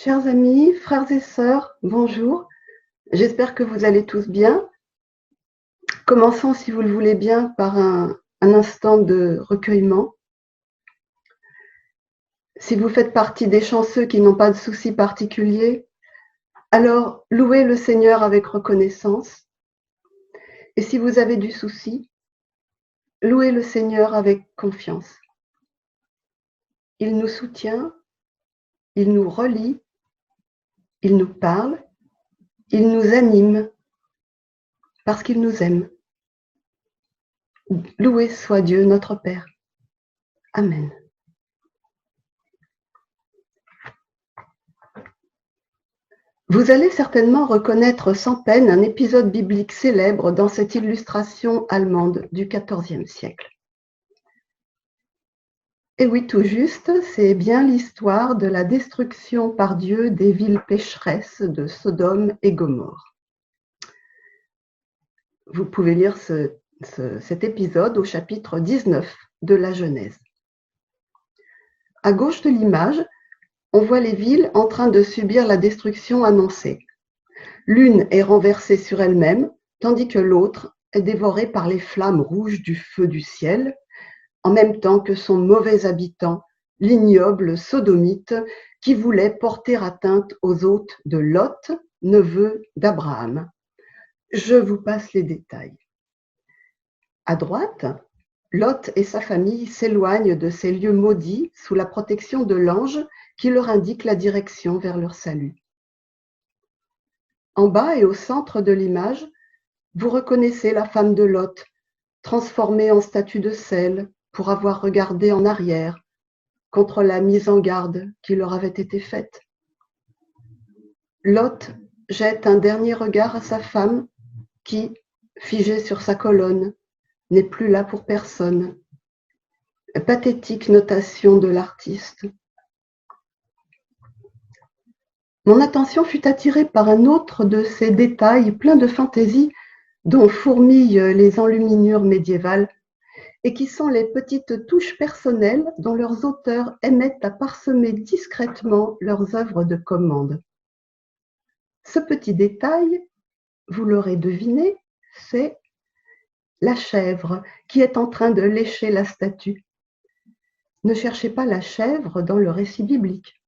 Chers amis, frères et sœurs, bonjour. J'espère que vous allez tous bien. Commençons, si vous le voulez bien, par un instant de recueillement. Si vous faites partie des chanceux qui n'ont pas de soucis particuliers, alors louez le Seigneur avec reconnaissance. Et si vous avez du souci, louez le Seigneur avec confiance. Il nous soutient, il nous relie, il nous parle, il nous anime, parce qu'il nous aime. Loué soit Dieu, notre Père. Amen. Vous allez certainement reconnaître sans peine un épisode biblique célèbre dans cette illustration allemande du XIVe siècle. Et oui, tout juste, c'est bien l'histoire de la destruction par Dieu des villes pécheresses de Sodome et Gomorrhe. Vous pouvez lire cet épisode au chapitre 19 de la Genèse. À gauche de l'image, on voit les villes en train de subir la destruction annoncée. L'une est renversée sur elle-même, tandis que l'autre est dévorée par les flammes rouges du feu du ciel, en même temps que son mauvais habitant, l'ignoble sodomite, qui voulait porter atteinte aux hôtes de Lot, neveu d'Abraham. Je vous passe les détails. À droite, Lot et sa famille s'éloignent de ces lieux maudits sous la protection de l'ange qui leur indique la direction vers leur salut. En bas et au centre de l'image, vous reconnaissez la femme de Lot, transformée en statue de sel pour avoir regardé en arrière contre la mise en garde qui leur avait été faite. Lot jette un dernier regard à sa femme qui, figée sur sa colonne, n'est plus là pour personne. Pathétique notation de l'artiste. Mon attention fut attirée par un autre de ces détails pleins de fantaisie dont fourmillent les enluminures médiévales et qui sont les petites touches personnelles dont leurs auteurs aimaient à parsemer discrètement leurs œuvres de commande. Ce petit détail, vous l'aurez deviné, c'est la chèvre qui est en train de lécher la statue. Ne cherchez pas la chèvre dans le récit biblique.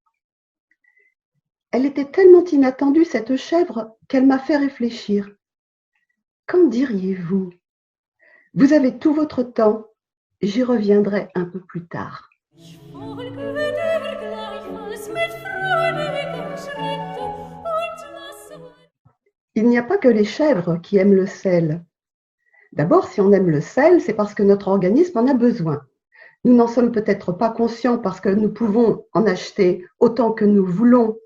Elle était tellement inattendue, cette chèvre, qu'elle m'a fait réfléchir. Qu'en diriez-vous ? Vous avez tout votre temps, j'y reviendrai un peu plus tard. Il n'y a pas que les chèvres qui aiment le sel. D'abord, si on aime le sel, c'est parce que notre organisme en a besoin. Nous n'en sommes peut-être pas conscients parce que nous pouvons en acheter autant que nous voulons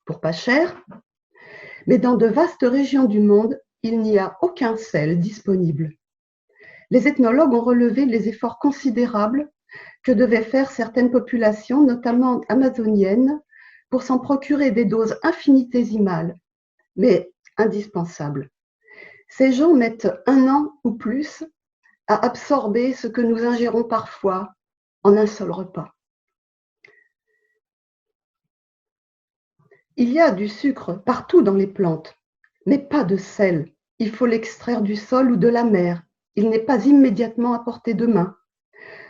pour pas cher, mais dans de vastes régions du monde, il n'y a aucun sel disponible. Les ethnologues ont relevé les efforts considérables que devaient faire certaines populations, notamment amazoniennes, pour s'en procurer des doses infinitésimales, mais indispensables. Ces gens mettent 1 an ou plus à absorber ce que nous ingérons parfois en un seul repas. Il y a du sucre partout dans les plantes, mais pas de sel. Il faut l'extraire du sol ou de la mer. Il n'est pas immédiatement à portée de main.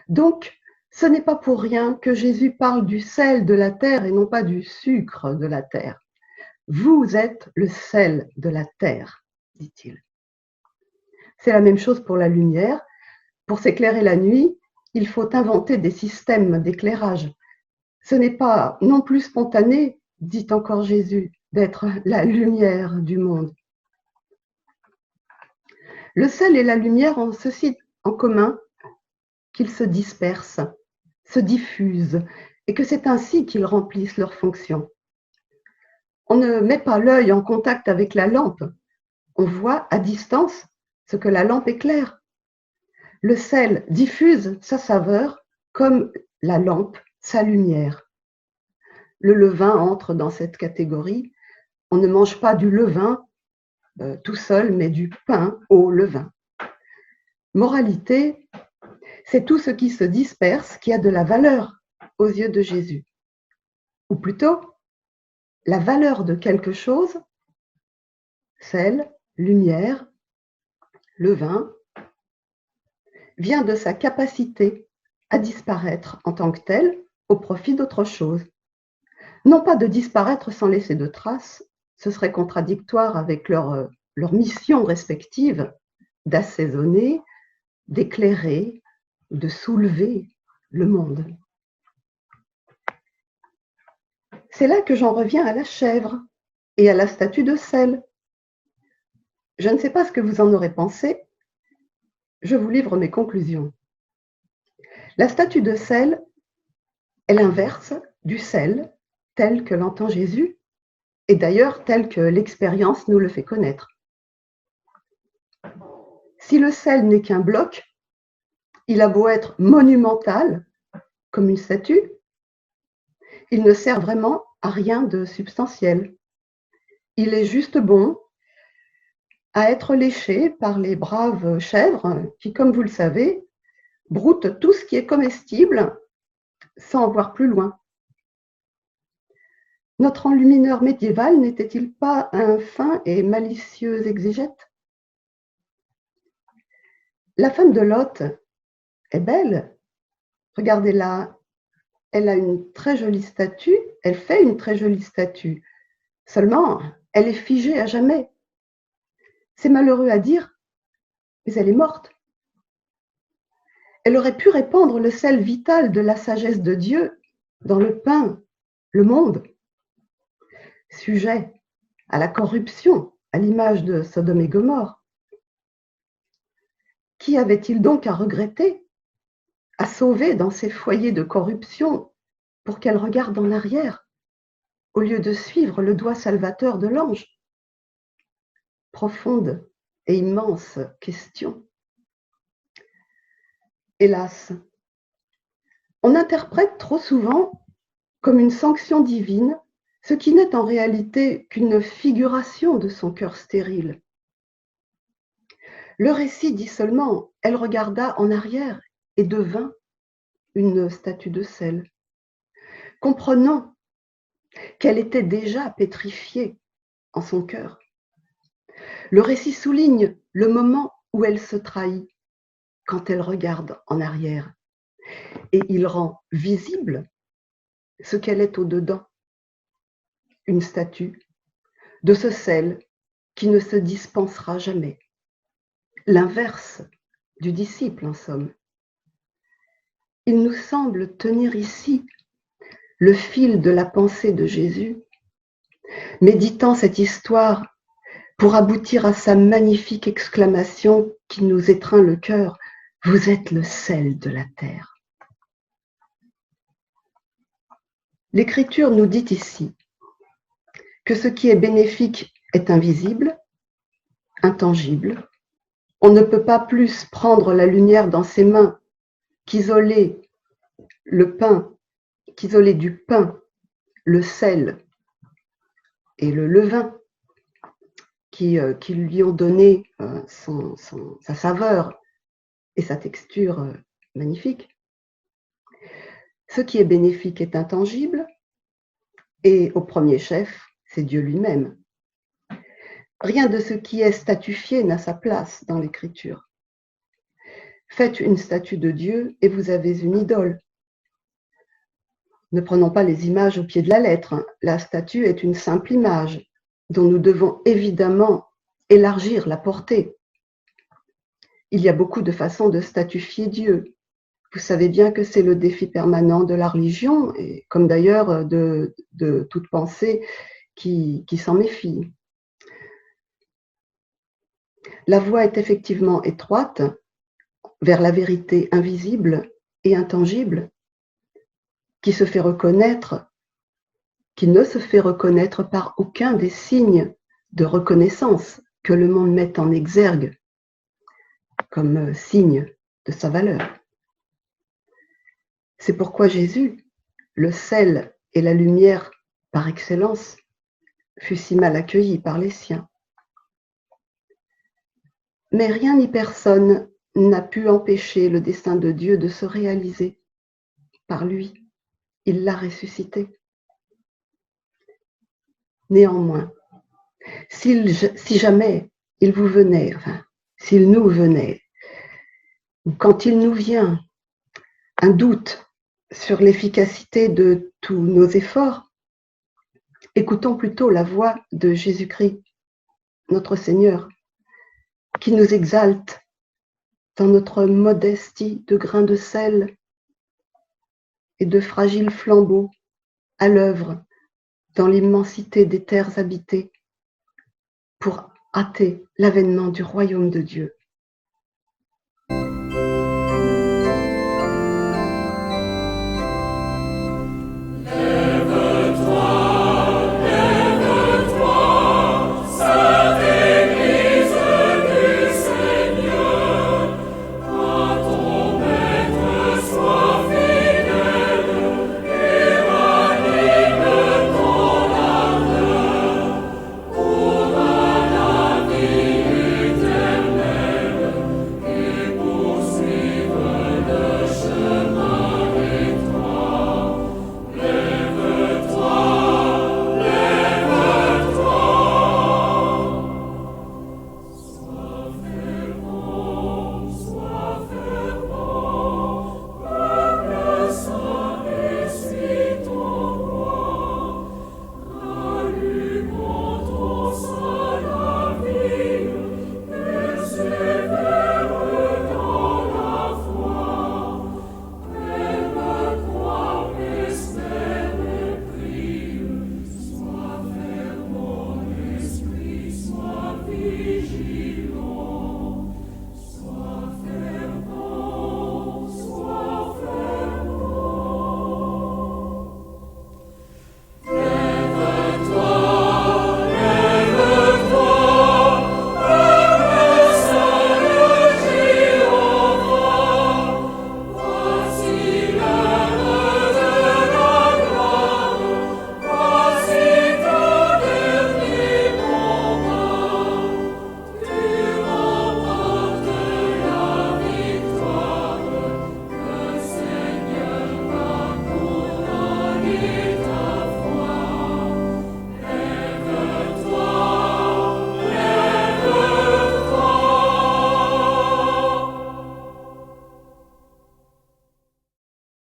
Donc, ce n'est pas pour rien que Jésus parle du sel de la terre et non pas du sucre de la terre. Vous êtes le sel de la terre, dit-il. C'est la même chose pour la lumière. Pour s'éclairer la nuit, il faut inventer des systèmes d'éclairage. Ce n'est pas non plus spontané, dit encore Jésus, d'être la lumière du monde. Le sel et la lumière ont ceci en commun, qu'ils se dispersent, se diffusent, et que c'est ainsi qu'ils remplissent leur fonction. On ne met pas l'œil en contact avec la lampe, on voit à distance ce que la lampe éclaire. Le sel diffuse sa saveur comme la lampe sa lumière. Le levain entre dans cette catégorie. On ne mange pas du levain tout seul, mais du pain au levain. Moralité, c'est tout ce qui se disperse qui a de la valeur aux yeux de Jésus. Ou plutôt, la valeur de quelque chose, sel, lumière, levain, vient de sa capacité à disparaître en tant que tel au profit d'autre chose. Non pas de disparaître sans laisser de traces, ce serait contradictoire avec leur mission respective d'assaisonner, d'éclairer, de soulever le monde. C'est là que j'en reviens à la chèvre et à la statue de sel. Je ne sais pas ce que vous en aurez pensé, je vous livre mes conclusions. La statue de sel est l'inverse du sel tel que l'entend Jésus, et d'ailleurs tel que l'expérience nous le fait connaître. Si le sel n'est qu'un bloc, il a beau être monumental, comme une statue, il ne sert vraiment à rien de substantiel. Il est juste bon à être léché par les braves chèvres qui, comme vous le savez, broutent tout ce qui est comestible sans voir plus loin. Notre enlumineur médiéval n'était-il pas un fin et malicieux exégète? La femme de Lot est belle. Regardez-la, elle a une très jolie statue, elle fait une très jolie statue. Seulement, elle est figée à jamais. C'est malheureux à dire, mais elle est morte. Elle aurait pu répandre le sel vital de la sagesse de Dieu dans le pain, le monde. Sujet à la corruption, à l'image de Sodome et Gomorrhe. Qui avait-il donc à regretter, à sauver dans ces foyers de corruption pour qu'elle regarde en arrière, au lieu de suivre le doigt salvateur de l'ange? Profonde et immense question. Hélas, on interprète trop souvent comme une sanction divine ce qui n'est en réalité qu'une figuration de son cœur stérile. Le récit dit seulement « elle regarda en arrière et devint une statue de sel », comprenant qu'elle était déjà pétrifiée en son cœur. Le récit souligne le moment où elle se trahit, quand elle regarde en arrière, et il rend visible ce qu'elle est au-dedans, une statue de ce sel qui ne se dispensera jamais. L'inverse du disciple, en somme. Il nous semble tenir ici le fil de la pensée de Jésus, méditant cette histoire pour aboutir à sa magnifique exclamation qui nous étreint le cœur. Vous êtes le sel de la terre. L'Écriture nous dit ici que ce qui est bénéfique est invisible, intangible. On ne peut pas plus prendre la lumière dans ses mains qu'isoler du pain, le sel et le levain qui lui ont donné sa saveur et sa texture magnifique. Ce qui est bénéfique est intangible et au premier chef, c'est Dieu lui-même. Rien de ce qui est statufié n'a sa place dans l'Écriture. Faites une statue de Dieu et vous avez une idole. Ne prenons pas les images au pied de la lettre. La statue est une simple image dont nous devons évidemment élargir la portée. Il y a beaucoup de façons de statufier Dieu. Vous savez bien que c'est le défi permanent de la religion, et comme d'ailleurs de toute pensée qui s'en méfie. La voie est effectivement étroite vers la vérité invisible et intangible qui ne se fait reconnaître par aucun des signes de reconnaissance que le monde met en exergue comme signe de sa valeur. C'est pourquoi Jésus, le sel et la lumière par excellence, fut si mal accueilli par les siens. Mais rien ni personne n'a pu empêcher le dessein de Dieu de se réaliser par lui. Il l'a ressuscité. Néanmoins, si jamais il vous venait, enfin, s'il nous venait, ou quand il nous vient un doute sur l'efficacité de tous nos efforts, écoutons plutôt la voix de Jésus-Christ, notre Seigneur, qui nous exalte dans notre modestie de grain de sel et de fragiles flambeaux à l'œuvre dans l'immensité des terres habitées pour hâter l'avènement du royaume de Dieu.